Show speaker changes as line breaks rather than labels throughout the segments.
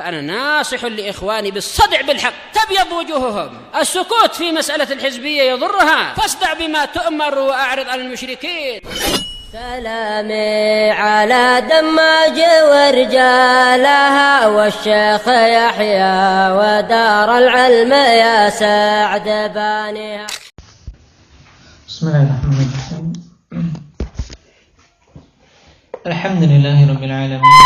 فأنا ناصح لإخواني بالصدع بالحق تبيض وجوههم. السكوت في مسألة الحزبية يضرها، فاصدع بما تؤمر وأعرض عن المشركين.
سلامي على دماج ورجالها والشيخ يحيى ودار العلم يا سعد بانيها.
بسم الله الرحمن الرحيم. الحمد لله رب العالمين،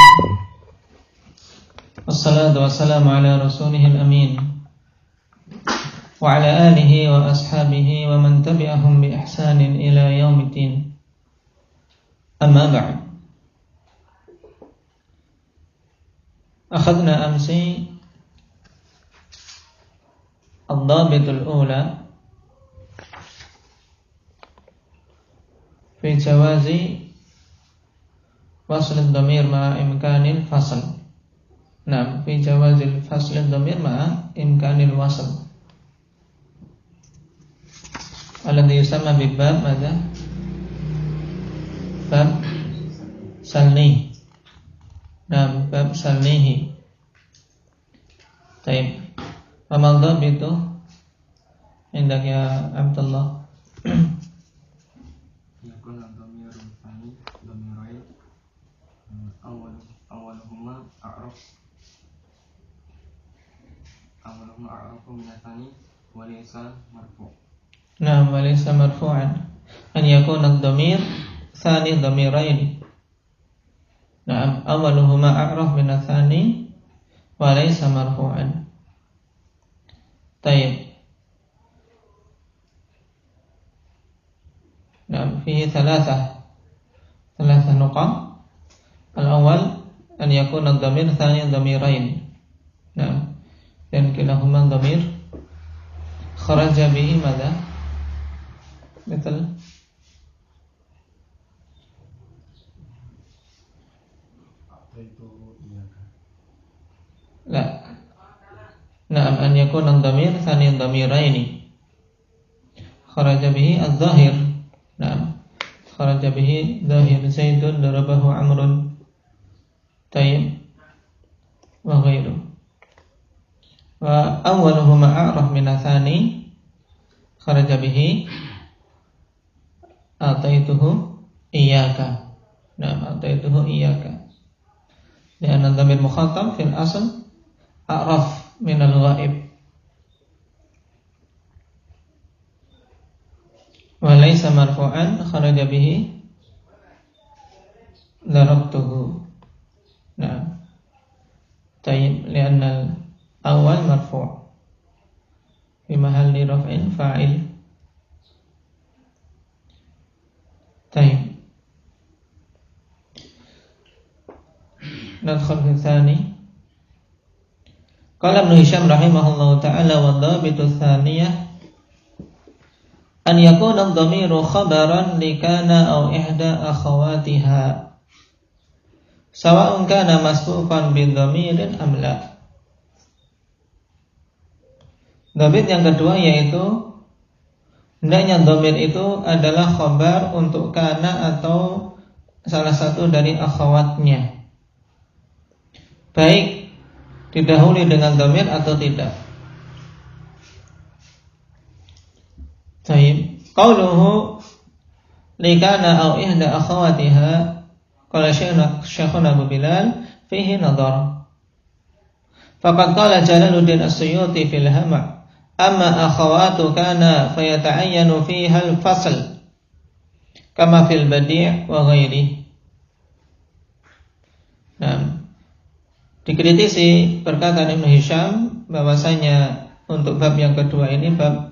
والصلاة والسلام على رسوله الأمين وعلى آله وأصحابه ومن تبعهم بإحسان إلى يوم الدين. أما بعد، أخذنا أمس الضابط الأولى في جواز فصل الضمير مع إمكان الفصل. نعم، في جواز فصل الضمير مع إمكان الوصل الذي يسمى بباب ماذا؟ باب سلني. نعم، باب سلنيه. طيب، وما الضابط عندك يا عبد الله؟
يكون الضمير الثاني ضميرين أولهما أعرف من الثاني وليس مرفوع.
نعم، وليس مرفوعا. أن يكون الضمير ثاني ضميرين. نعم، أولهما أعرف من الثاني وليس مرفوعا. طيب، نعم، فيه ثلاثة نقاط. الأول أن يكون الضمير ثاني ضميرين. نعم، dan kilahuma dhamir kharaja bihi madha? Betul? La. Na'am, an yakuna dhamir thani dhamiraini kharaja bihi adh-dhahir. Na'am, kharaja bihi dhahir Zaidun darabahu Amrun. Tayyib wa ghairu. Wa awwaluhuma a'raf min athani kharaja bihi ataituhu iyyaka. Nah, ataituhu iyyaka. Lianna dhamir mukhatab fil asl a'raf min al-ghaib. Wa laysa marfu'an kharaja bihi darabtuhu. Nah, tayyib, lianna awal marfu' fi mahalli raf'in fa'il. Tayyib, nadkhul fi tsani. Qala Ibnu Hisham rahimahullahu ta'ala wa dhabitu tsaniyah an yakuna ad-dhamiru khabaran li kana aw ihda akhawatiha sawa'un kana masbuqan bi dhamirin am la. Dhamir yang kedua yaitu hendaknya dhamir itu adalah khabar untuk kana atau salah satu dari akhawatnya, baik didahului dengan dhamir atau tidak. Baik, qauluhu likana aw ihda akhawatiha qala Syekhuna Abu Bilal fihi nadhar. Faqad qala Jalaluddin As-Suyuti fil Hama' amma akhawatu kana fayata'ayyanu fiha al-fasl kama fil badi' wa ghairi. Nah, dikritisi perkataan Ibnu Hisham bahwasanya untuk bab yang kedua ini bab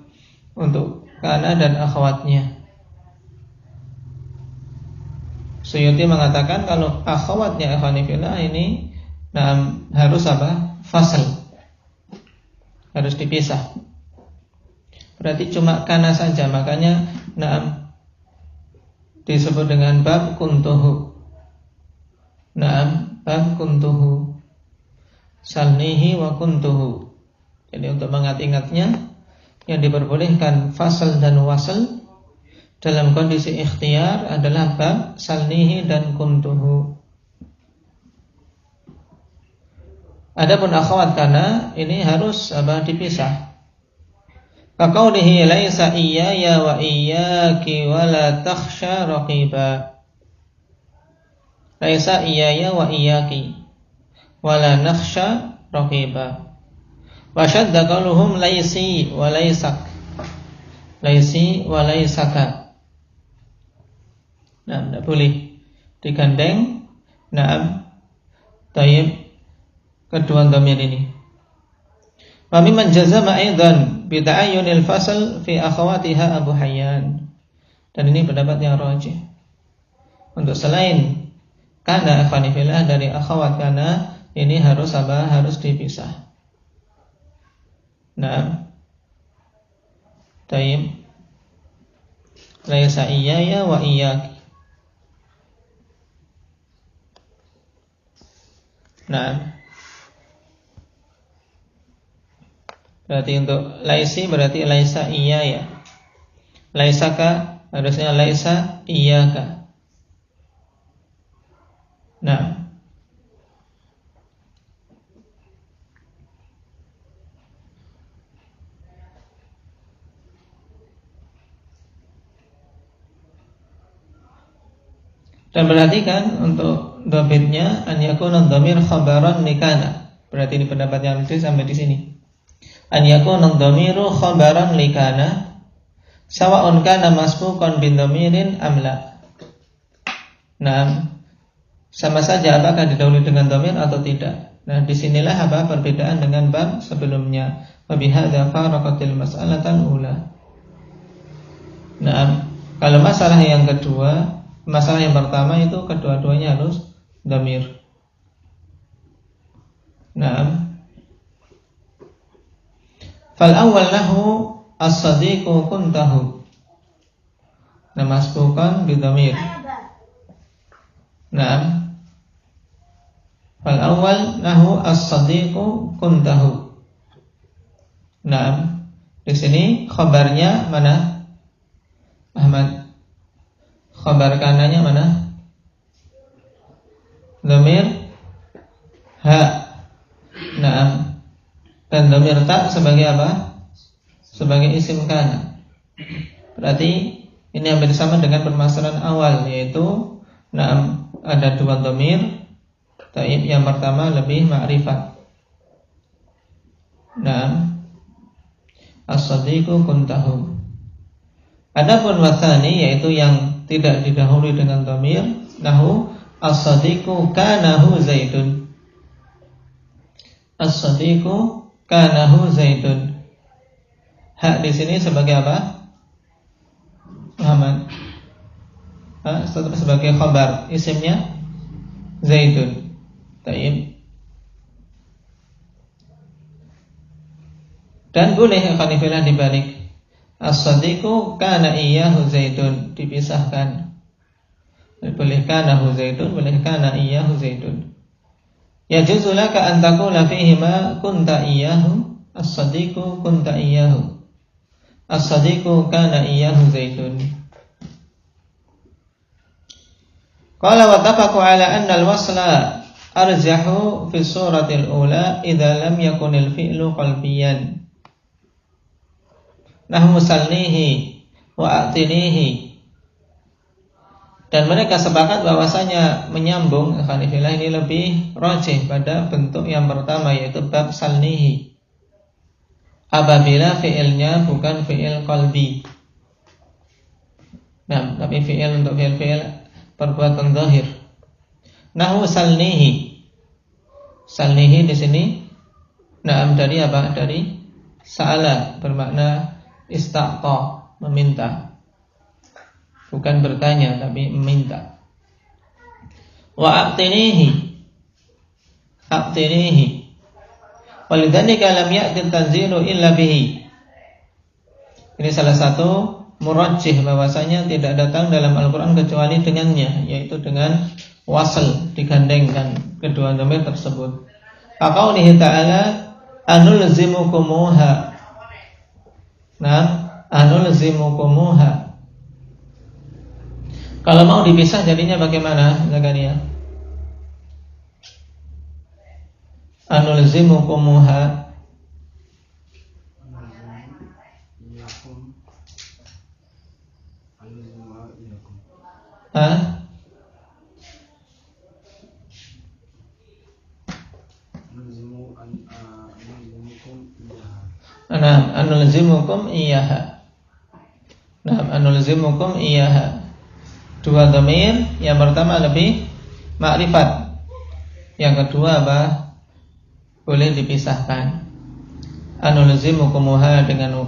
untuk kana dan akhwatnya. Suyuti mengatakan kalau akhwatnya ikhwanifillah ini harus apa? Fasl, harus dipisah. Berarti cuma kana saja, makanya disebut dengan bab kuntuhu. Bab kuntuhu salnihi wa kuntuhu. Jadi untuk mengingat-ingatnya, yang diperbolehkan fasal dan wasal dalam kondisi ikhtiyar adalah bab salnihi dan kuntuhu. Adapun akhwat kana ini harus dipisah. Kaqaulihi laisa iyaya wa iyyaki wa la takhsha raqiba. Laisa iyaya wa iyyaki wa la nakhsha raqiba. Wa shadda qauluhum laisi wa laisak. Laisi wa laisaka. Nah, tidak boleh digandeng. Naam. Tayyib kedua dhamir ini. Wa mimman jazama aidan bi ta'ayyunil fasl fi akhawatiha Abu Hayyan. Dan ini pendapat yang rajih. Untuk selain kana ikhwani fillah dari akhawat kana ini harus harus dipisah. Nah. Tayyib. Laisa iyaya wa iyyaki. Nah. Berarti untuk laisi berarti laisa iyaya. Laisaka harusnya laisa iyyaka. Nah. Dan perhatikan untuk dhabitnya an yakuna dhamir khabaran likana. Berarti ini pendapat yang nulis sampai di sini. An yakuna dhamiru khabaran likana sawa'un kana masbuqan bin dhamirin am la. Nah, sama saja apakah didahului dengan dhamir atau tidak. Nah, disinilah perbedaan dengan bab sebelumnya. Wa bihadza faraqatil mas'alatal ula. Nah, kalau masalah yang kedua, masalah yang pertama itu kedua-duanya harus dhamir. Nah, fal awwal lahu as-sadiqu kuntahu. Nah, masbuqan bi dhamir. Nah, fal awwal lahu as-sadiqu kuntahu. Nah, di sini khabarnya mana? Ahmad. Khabar kananya mana? Dhamir ha. Naam. Dan dhamir ta sebagai apa? Sebagai isim kana. Berarti ini hampir sama dengan permasalahan awal, yaitu naam, ada dua dhamir. Taib yang pertama lebih ma'rifat. Naam. As-sadiqu kuntahu. Adapun wasani yaitu yang tidak didahului dengan dhamir, nahu as-sadiqu kanahu zaidun. As-sadiqu kanahu zaidun. Hak di sini sebagai apa? Muhammad. Sebagai khabar, isimnya zaidun. Taib. Dan boleh khanifillah dibalik. As-sadiqu kana iyyahu zaidun, dipisahkan. Boleh kana hu zaidun, boleh kana iyyahu zaidun. Yajuzu laka an taqula fihi ma kunta iyyahu, as-sadiqu kunta iyyahu. As-sadiqu kana iyyahu zaidun. Qala wa tafaqu ala anna al-wasla arjahu fi suratil ula idza lam yakun al-fi'lu qalbiyan. Nahmu salnihi wa a'tinihi. Dan mereka sepakat bahwasanya menyambung khanifillah ini lebih rajih pada bentuk yang pertama, yaitu bab salnihi, apabila fi'ilnya bukan fi'il qalbi. Nah, tapi fi'il untuk fi'il perbuatan zahir. Nahmu salnihi. Salnihi di sini na'am dari apa? Dari sa'ala, bermakna istaqta, meminta. Bukan bertanya tapi meminta. Wa a'tinihi. A'tinihi. Walidzalika lam ya'ti tanzilu illa bihi. Ini salah satu murajjih bahwasanya tidak datang dalam Al-Qur'an kecuali dengannya, yaitu dengan wasl, digandengkan kedua dhamir tersebut. Faqaulihi ta'ala anulzimukumuha. Nah, anulzimukumuha. Kalau mau dipisah jadinya bagaimana, Zakaria? Anulzimukumuha. Anulzimukum iyaha. Anulzimukum iyaha. Dua dhamir, yang pertama lebih ma'rifat, yang kedua apa? Boleh dipisahkan. Anulzimukumuha dengan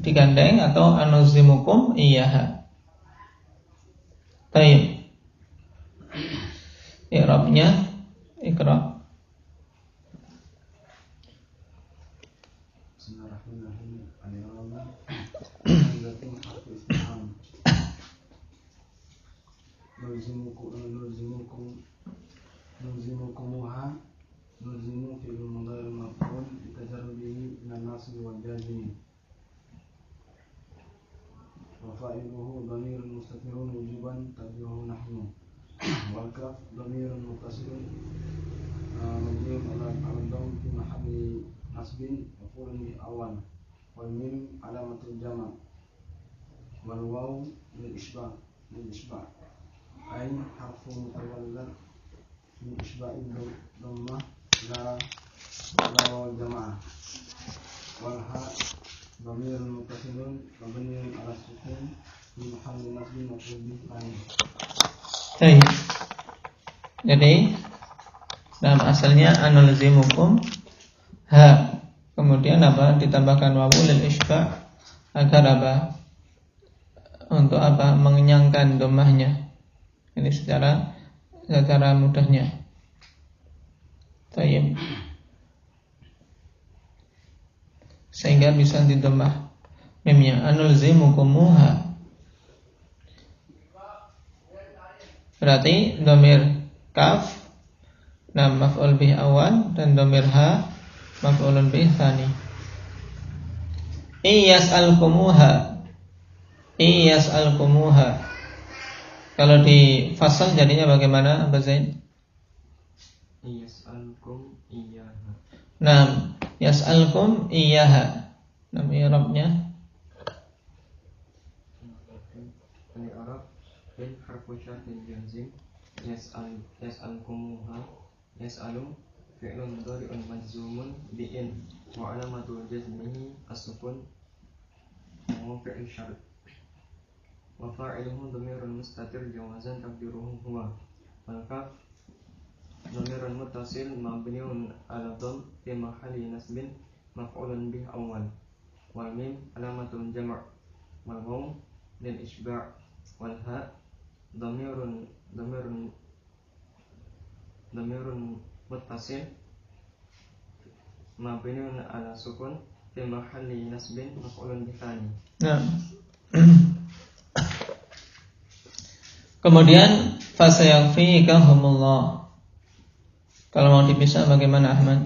digandeng atau anulzimukum iyaha. Taib. I'rabnya Iqra.
نلزمكموها نلزم في المضارع المفعول بتجرده من الناصب والجازم وفاعله ضمير مستتر وجوبا تقديره نحن والكاف ضمير متصل مبني على الضم في محل نصب مفعول به أول والميم علامة الجمع والواو للإشباع أي حرف متولد من إشباع الضمة لا واو الجماعة والهاء ضمير متصل مبني على السكون في محل نصب مفعول به ثاني.
Jadi dalam asalnya anulzimukum ha, kemudian apa? Ditambahkan wawu lil isba' agar apa? Untuk apa? Mengenyangkan domahnya. Ini secara mudahnya. Tayyib. Sehingga bisa didomah mimnya anulzimukumuha. Berarti dhamir kaf maf'ul bih awal dan dhamir ha maf'ulun bih tsani. Iyas'alkumuha. Kalau di fasal jadinya bagaimana, Abah Zain?
Yas'alkum iyyaha.
Naam, yas'alkum iyyaha. Nama i'rabnya
Al-i'rab bin harfu syartin jazim yas'alkumuha. Yas'alu fi'lun mudhari'un majzumun bi'in wa alamatu jazmihi as-sukun wa fi'l syart wa fa'iluhu dhamirun mustatir jawazan taqdiruhu huwa wal kaf dhamirun muttasil mabniun ala dhamm fi mahalli nasbin maf'ulun bih awwal wal mim alamatul jam' wal waw lil isba' wal ha dhamirun muttasil mabniun ala sukun fi mahalli nasbin maf'ulun bih tsani.
Nah. Kemudian fasayakfikahumullah. Kalau mau dipisah bagaimana, Ahmad?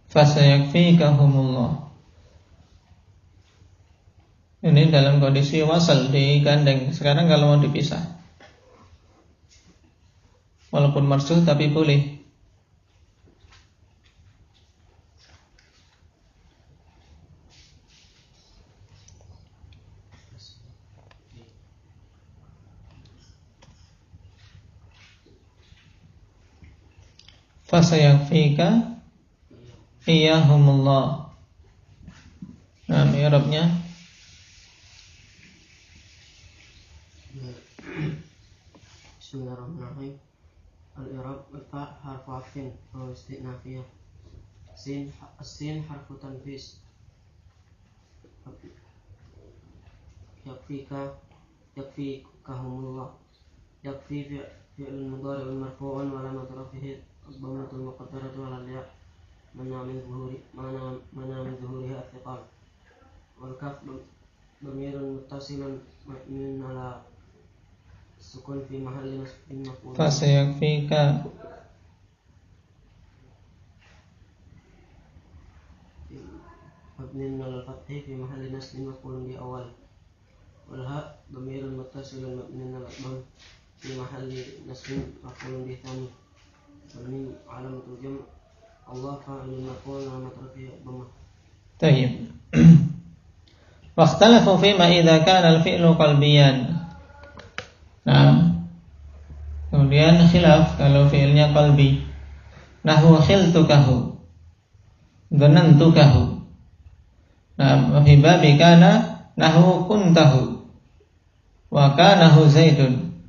Fasayakfikahumullah. Ini dalam kondisi wasal digandeng. Sekarang kalau mau dipisah, walaupun marsuh tapi boleh. Fasayakfika iyahumullah. Nah, i'rabnya
Bismillahirrahmanirrahim. Al-i'rab fa harfu 'atfin aw istinafiyah. Sin harfu tanfis. Yakfikahumullah. Yakfi fi'l mudhari' marfu'un wa alamatu rafihi dhammatul muqaddaratu 'ala al-ya' mana min zuhuriha athiqal wal kaf dhamirun muttasilun mabniun 'ala sukun fi mahalli nasbin maf'ul.
fasayakfika
mabniun 'ala al-fathi fi mahalli nasbin maf'ul bi awal والهاء ضمير متصل مبني على الضم في محل نصب مفعول به ثاني والميم علامة الجمع الله فاعل مرفوع علامة رفعه الضمة.
طيب. واختلفوا فيما إذا كان الفعل قلبيا. Nah, kemudian khilaf kalau fi'ilnya qalbi. Nahwu khiltukahu, dhanantukahu. Nah, fi babi kana nahwu kuntahu wa kanahu zaidun.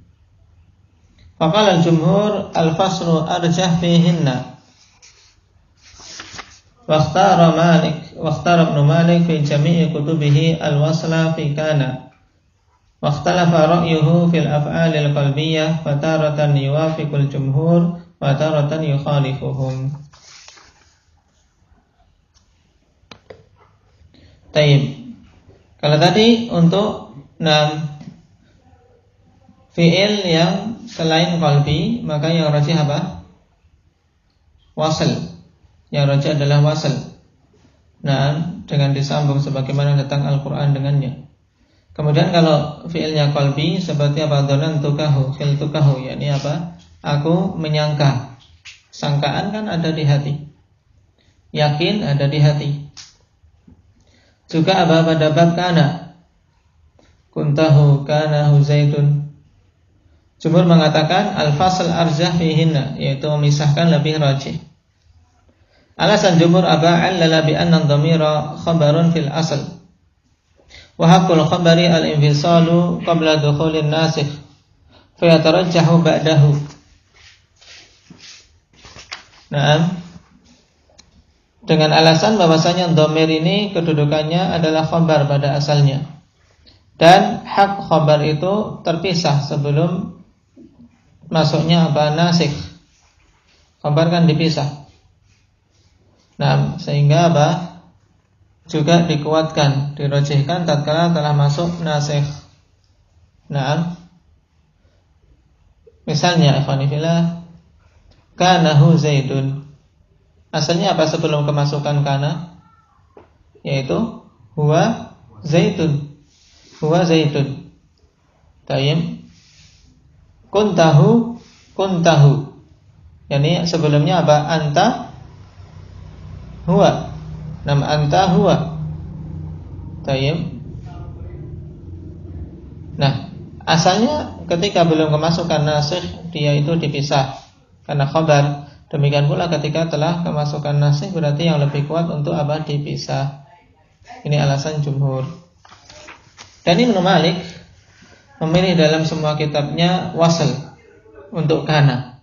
Faqala al-jumhur al-faslu arjah fihinna. Wakhtara Ibn Malik fi jami'i kutubihi al-wasla fi kana. Wakhtalafa ra'yuhu fil af'alil qalbiyah fataratan yuwafiqul jumhur wa taratan yukhalifuhum. Taib. Kalau tadi untuk fi'il yang selain qalbi, maka yang rajih apa? Wasl. Yang rajih adalah wasl. Dengan disambung sebagaimana datang Al-Qur'an dengannya. Kemudian kalau fi'ilnya qalbi seperti apa? Dhanantukahu, khiltukahu, yakni apa? Aku menyangka. Sangkaan kan ada di hati. Yakin ada di hati. Juga apa pada bab kana? Kuntahu kanahu zaidun. Jumhur mengatakan al-fasl arjah fihinna, yaitu memisahkan lebih rajih. Alasan jumhur apa? Allala bi anna dhamira khabarun fil asl. Wa haqqul khabari al-infisalu qabla dukhulin nasikh fa yatarajjahu ba'dahu. Dengan alasan bahwasanya dhamir ini kedudukannya adalah khabar pada asalnya. Dan hak khabar itu terpisah sebelum masuknya apa? Nasikh. Khabar kan dipisah. Sehingga apa? Juga dikuatkan, dirajihkan tatkala telah masuk nasikh. Misalnya ikhwani fillah, kanahu zaidun. Asalnya apa sebelum kemasukan kana? Yaitu huwa zaitun. Huwa zaitun. Tayyib. Kuntahu. Yani sebelumnya apa? Anta huwa. Nama anta huwa. Tayyib. Asalnya ketika belum kemasukan nasikh dia itu dipisah karena khabar. Demikian pula ketika telah kemasukan nasikh berarti yang lebih kuat untuk apa? Dipisah. Ini alasan jumhur. Dan Ibnu Malik memilih dalam semua kitabnya wasl untuk kana.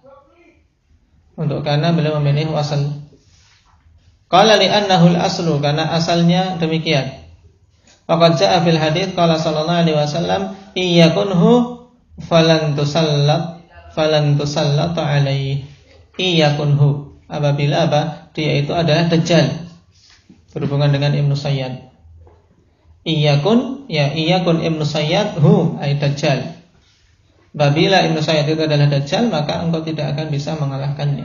Untuk kana beliau memilih wasl. Qala li'annahu al-aslu, karena asalnya demikian. Faqad ja'a fil hadits qala sallallahu alaihi wasallam iyyakunhu falan tusallat alaihi. Iyyakunhu, apabila apa? Dia itu adalah dajjal. Berhubungan dengan Ibnu Sayyad. Iyakun Ibnu Sayyad hu ay dajjal. Apabila Ibnu Sayyad itu adalah dajjal, maka engkau tidak akan bisa mengalahkannya.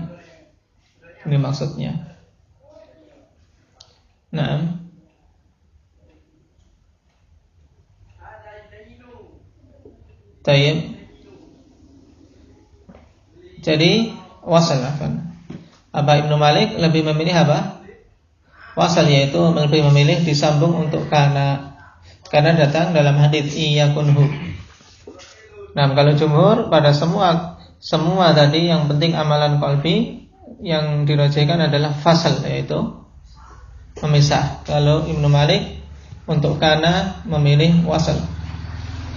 Ini maksudnya. Tayyib. Jadi wasal apa Ibnu Malik lebih memilih apa? Wasal, yaitu lebih memilih disambung untuk kana. Karena datang dalam hadits iyakunhu. Kalau jumhur pada semua tadi yang penting amalan qalbi, yang dirajihkan adalah fasal, yaitu memisah. Kalau Ibnu Malik untuk kana memilih wasal.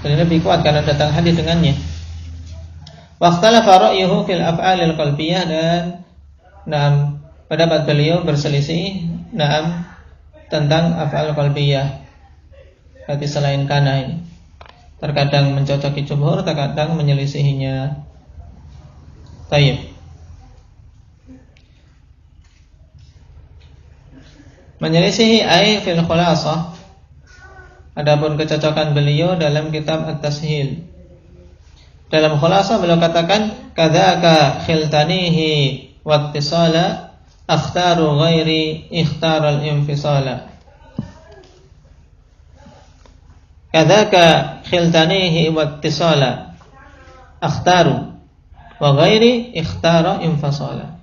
Dan ini lebih kuat karena datang hadis dengannya. Waqtalafa ra'yuhu fil af'alil qalbiyah, dan pendapat beliau berselisih tentang af'al qalbiyah. Berarti selain kana ini. Terkadang mencocoki jumhur, terkadang menyelisihinya. Tayyib. Menyelisihi ai fil khulasah. Adapun kecocokan beliau dalam kitab At-Tashil. Dalam khulasah beliau katakan kadzaka khiltanihi wattisala akhtaru ghairi ikhtaral infisala. kadzaka khiltanihi wattisala akhtaru wa ghairi ikhtara infisala.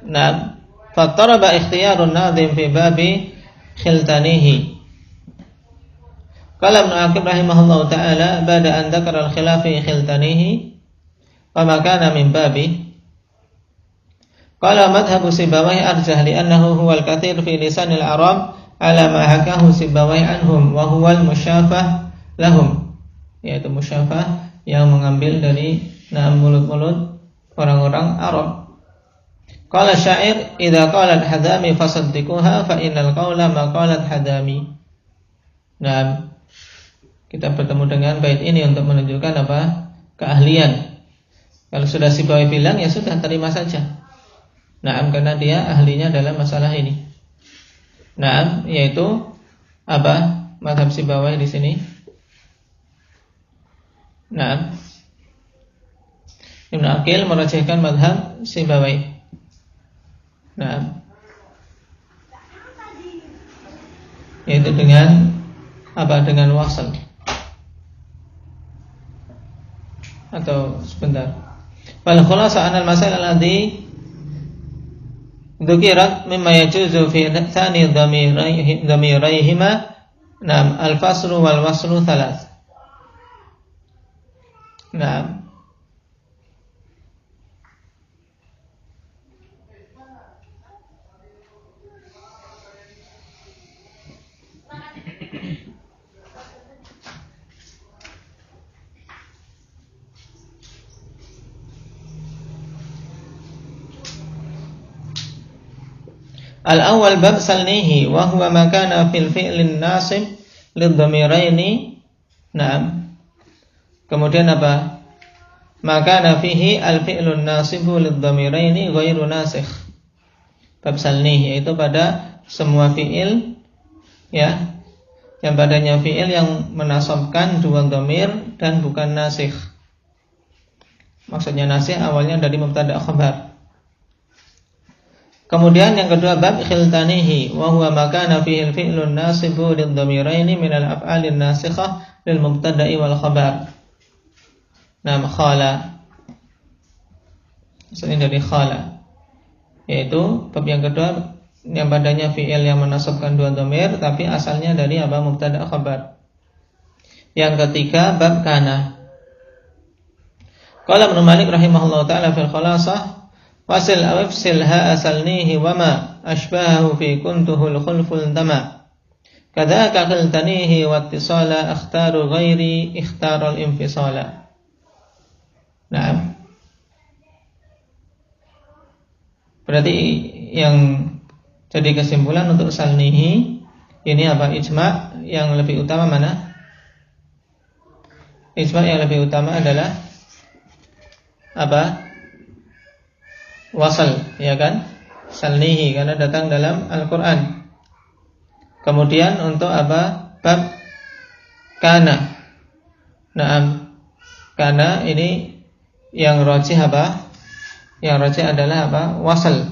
Nah, fattaraba ikhtiyarun nadhim fi babi khiltanihi. Qala Ibnu Aqil rahimahullahu ta'ala ba'da an dzakara al-khilaf fi khiltanihi wa ma kana min babi. Qala madhhabu Sibawayh arjah li'annahu huwa al-kathir fi lisan al-Arab ala ma hakahu Sibawayh anhum wa huwa al-musyafah lahum, yaitu musyafah yang mengambil dari mulut-mulut orang-orang Arab. Qala syair idza qalat hadami fasaddiquha fa innal qawla ma qalat hadami. Nah, kita bertemu dengan bait ini untuk menunjukkan apa? Keahlian. Kalau sudah Sibawayh bilang ya sudah terima saja. Nah, karena dia ahlinya dalam masalah ini. Nah, yaitu apa? Mazhab Sibawayh di sini. Nah, Ibnu Aqil merajihkan mazhab Sibawayh. Nah, yaitu dengan apa? Dengan wasl. Atau sebentar. Fal khulasa anal masail alladhi dzukirat mimma yajuzu fi thani dhamirayhima nam al-faslu wal waslu thalath. Nah, al-awwal bab salnihi wa huwa ma kana fil fi'lin nasib lidhamiraini. Naam. Kemudian apa? Ma kana fihi al-fi'lun nasibu lidhamiraini ghairu nasikh. Bab salnihi yaitu pada semua fi'il ya, yang padanya fi'il yang menasabkan dua dhamir dan bukan nasikh. Maksudnya nasikh awalnya dari mubtada' khabar. Kemudian yang kedua bab khiltanihi wa huwa ma kana fihi al-fi'lun nasibu lidhamiraini min al-af'alin nasikhah lil mubtada'i wal khabar. Nam khala. Maksudnya dari khala. Yaitu bab yang kedua yang padanya fi'il yang menasabkan dua dhamir tapi asalnya dari apa? Mubtada' khabar. Yang ketiga bab kana. Qala Ibnu Malik rahimahullahu ta'ala fil khulasah wasil awifsil ha asalnihi wama ashbahahu fi kuntuhul khulful dama kadzaka khiltanihi wattisala akhtaru ghairi ikhtarul infisala. Nah, berarti yang jadi kesimpulan untuk salnihi ini apa? Ijma' yang lebih utama mana? Ijma' yang lebih utama adalah apa? Wasal, ya kan? Salnihi karena datang dalam Al-Qur'an. Kemudian untuk apa? Bab kana. Naam. Kana ini yang rajih apa? Yang rajih adalah apa? Wasal.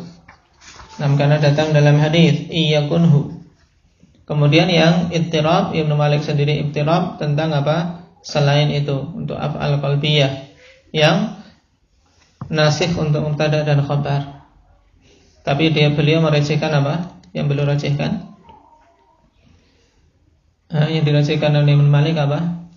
Naam, karena datang dalam hadis iyakunhu. Kemudian yang ittirab, Ibnu Malik sendiri ittirab tentang apa? Selain itu untuk af'al qalbiyah yang nasikh untuk mubtada dan khabar. Tapi beliau merajihkan apa? Yang beliau rajihkan yang dirajihkan oleh Ibnu Malik apa?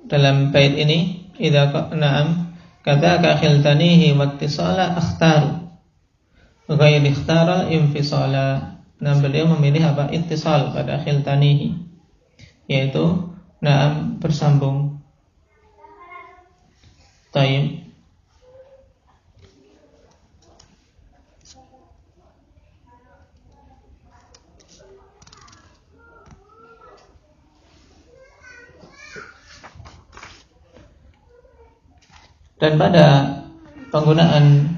Dalam bait ini idza na'am kadzaka khiltanihi wattisala akhtaru ghairi ikhtaral infisala. Nah, beliau memilih apa? Ittisal pada khiltanihi, yaitu na'am bersambung. Taib. Dan pada penggunaan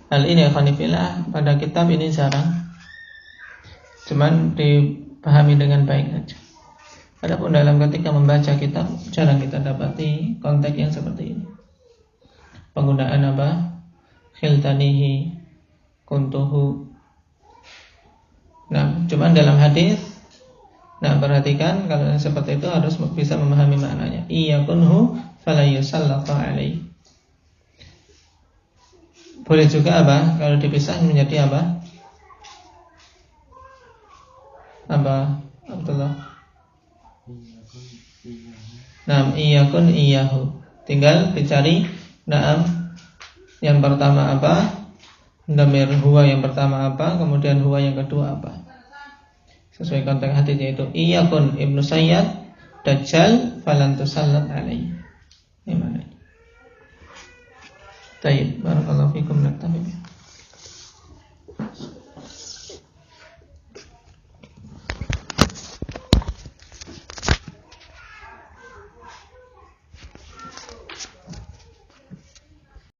hal ini Khanifillah pada kitab ini jarang, cuman dipahami dengan baik saja. Adapun dalam ketika membaca kitab jarang kita dapati konteks yang seperti ini. penggunaan apa? Khiltanihi kuntuhu. Nah, cuman dalam hadis, nah perhatikan kalau seperti itu harus bisa memahami maknanya. Iyakunhu fala yusallatu alaihi. Boleh juga apa? Kalau dipisah menjadi apa? Apa? Abdullah. Naam, iyakun iyahu. Tinggal dicari naam yang pertama apa? Dhamir huwa yang pertama apa? Kemudian huwa yang kedua apa? Sesuai konteks hadis yaitu iyakun ibnu Sayyad dajjal falan tusallat alaihi. Ini mana? Baik, barakallahu fikum, naktafi.